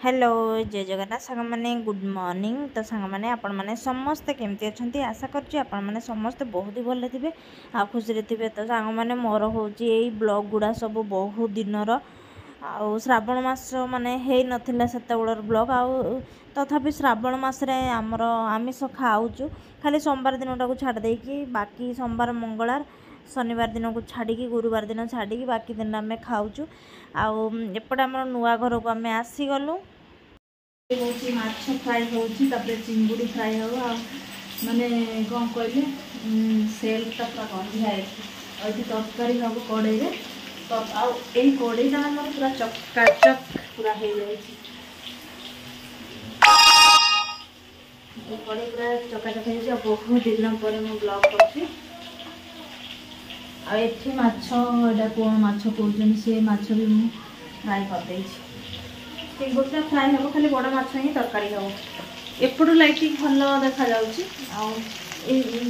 Hello जय जगन्नाथ सांग मैंने गुड मॉर्निंग। तो सांग मैंने आपण मैंने समस्ते केमती अच्छा आशा करुँच आपण मैंने समस्ते बहुत ही भले थे आ खुशी थे। तो सांग मैंने मोर हूँ ब्लॉग गुड़ा सब बहुत दिनर आउ श्रावण मास माने हे नथिला सेते बड़र ब्लॉग आउ तथापि श्रावण मासरे आमर आमिष खाऊचु खाली सोमवार दिन को छाड़ देकी बाकी सोमवार मंगलवार शनिवार दिन को छाड़ी गुरुवार दिन छाड़ी बाकी दिन आम खाऊचु। आउ एपटे आम नुआ घर को आम आसीगलु माछ फ्राए होची तापर चिंगुड़ी फ्राए हो माने कौन कहले सेलटा पूरा गंधिया है तरकारी हम कड़े तो आई कड़ेटा आम पूरा चकाचक पूरा हो जाए कड़े पूरा चकाचक हो बहुत दिन पर मु ब्लॉग करछि। एठी माछ एटा कोन माछ कहउछन से माछ भी मु फ्राए कर देछि चिंगुड़ी फ्राए हम खाली बड़ माछ ही तरकारी हम एपटू लाइटिंग भल देखा जाउछि।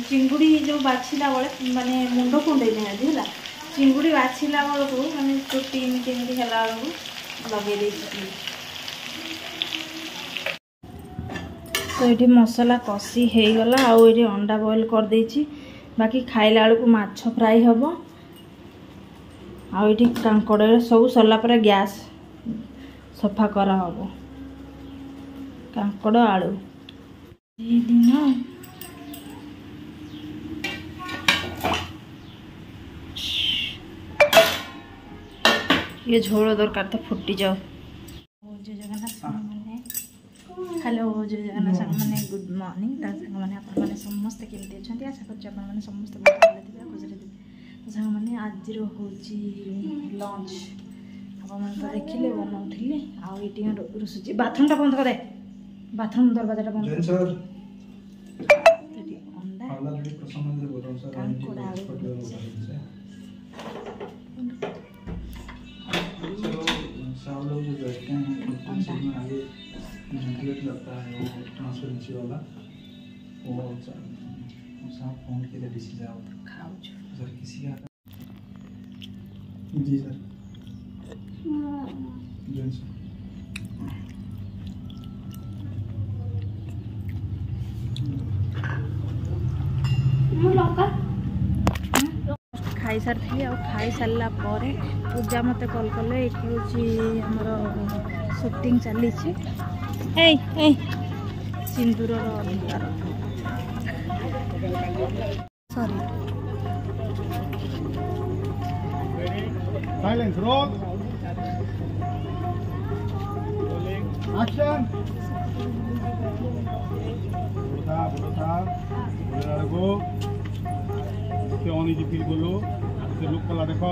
चिंगुड़ी जो बाछिला बेले माने मुंड कुंडे निहाती है चिंगुड़ी बाछिला बेलू माने चुटी एमती एमती है लगे देछि। तो ये मसला कषी हो गला आउ ये अंडा बॉयल कर देछि बाकी खाइला बेलू माछ फ्राए हम आउ कांकड़ सब सरला पर गैस सफा करा हम कांकड़ आलू दिन ये झोल दरकार तो फुटी जाओ। जय जगन्नाथ मैंने हेलो जय जगन्नाथ सांग मैंने गुड मॉर्निंग। सांग मैंने आप समस्ते केमती अच्छा आशा कर समस्त बहुत भले थे खुशी थे। तो सांग मैंने आज हूँ लंच आप तो देखिले बनाऊली आई रुसुची बाथरूम टा बंद कर दे बाथरूम दरवाजा बंद लगता है वो ट्रांसपेरेंसी वाला वो फोन के लिए डिसीज सर किसी का जी सर खाई सारी आ खाई सारा पूजा मत कल कले ये हूँ शूटिंग चली सिंदूर अलंकार सॉरी साइलेंस रोल एक्शन को अनिजी फील करो से लुक कला देख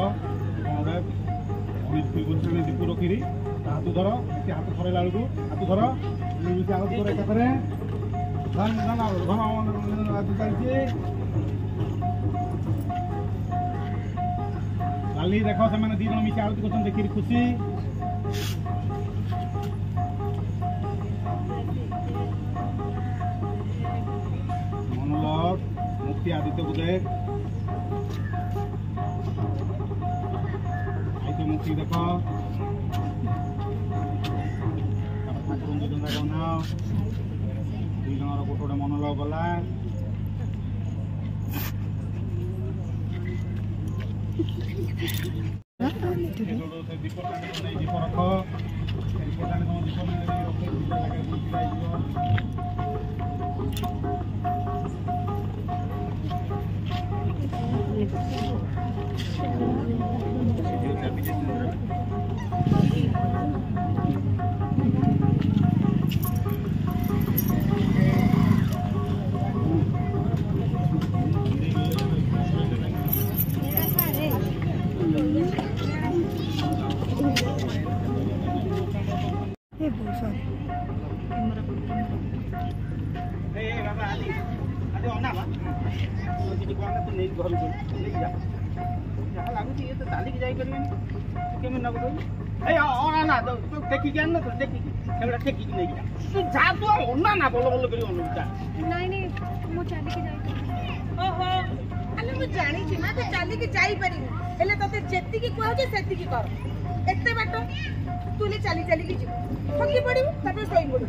अनिजी फील कर दीपू रखी हाथ धर हाथ फरला बेलू हाथ धर आगे धर एकाथरे चलती लाली देख से दी जन मिसे आरती कर देखी खुशी मनोलग मुक्ति आदित्य को देख आदित्य मुक्ति देख बनाओ दुई जन गोटे गोटे मनोलग गला दीप रख चलिकी जाई परिनी हेले तते जेतिकी कहउची सेतिकी कर एते बाटो तुले चली चली की जीव थकी पड़िबू तापर सोई पड़ू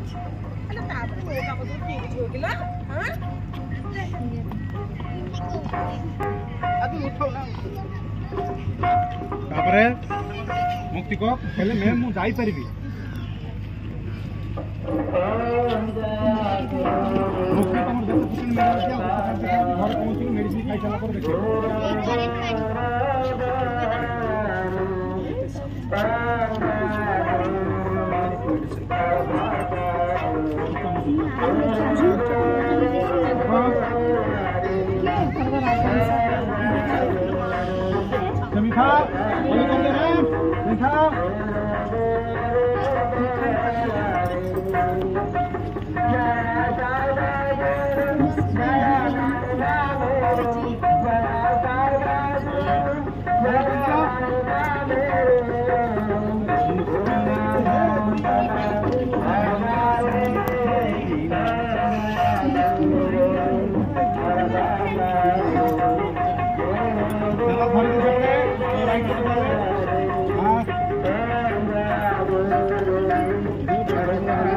अरे तापर वो काम तो की बुझियो किला हां अभी उठो ना तापरे मुक्ति को पहले मैं मु जाई परबी मुक्ति तमर जते कुछ मेडिसिन दिया घर पहुंची मेडिसिन खाई चला पर देखो समीखा बोले करते हैं समीखा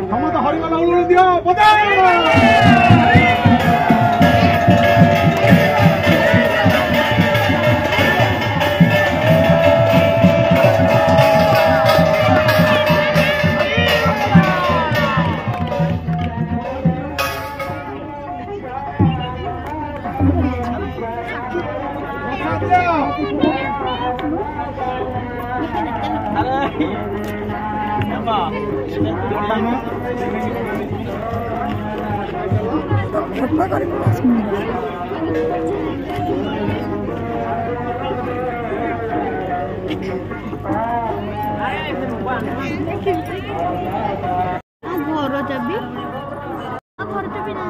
हम तो हरिवाला उड़ दियो बता घर जबी घर जबी ना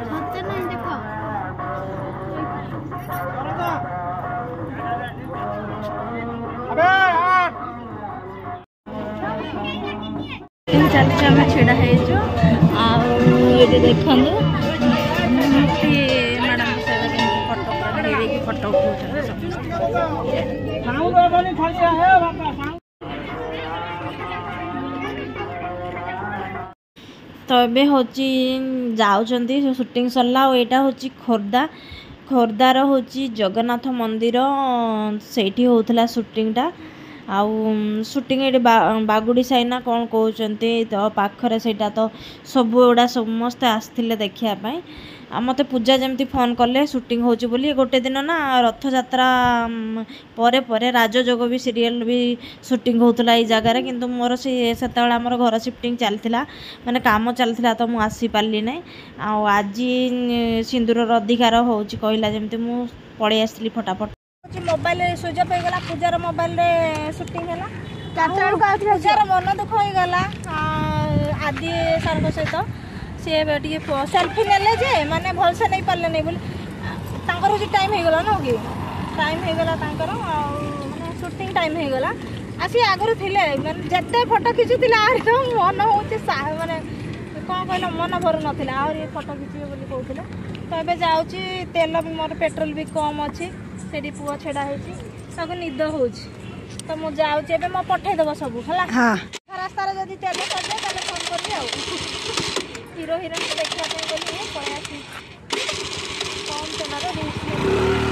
सत्य नहीं देखो चलते आम छेड़ा है देखु मैडम फटो तो ये हूँ जाऊँगी शूटिंग सरला और यहाँ हूँ खोर्धा खोर्धार हूँ जगन्नाथ मंदिर से होता शूटिंगटा आउ शूटिंग ये बागुड़ी साई ना कौन कहते तो पाखरे सेटा तो सब गुड़ा समस्ते आसते देखापी मत पूजा जमती फोन कले शूटिंग होची बोली गोटे दिन ना रथ यात्रा परे परे राजजोग भी सीरियल भी शूटिंग होता ये जगार किंतु मोर से आमर घर शिफ्टिंग चलता माने काम चलता तो मुझे आसी पार्ली ना आज सिंदूर अधिकार होची कहला जमती मु पड़े आसली फटाफट मोबाइल स्विच अफ हो पूजार मोबाइल शूटिंग है पूजार मन दुख हो गला आदि सर सहित सी सेल्फी नेले जे माने भल से नहीं पारे नहीं बोली हूँ टाइम हो गला ना कि टाइम हो गला माने शूटिंग टाइम हो गला आसी आगुरी थे मैंने जिते फोटो खिचुले आहरी तो मन हूँ माने कौन कहल मन भर नाला आहरी फोटो खिचे बोली कहते तो ये जाऊँगी तेल भी मोर पेट्रोल भी कम अच्छी से पुआ छेड़ा हो निद हो तो मुझे जाऊँगी मो पठेदेव सब है रास्त जब तेल सजे फोन करी हीरो हिरोइन को देखा बोली पलि कम तेल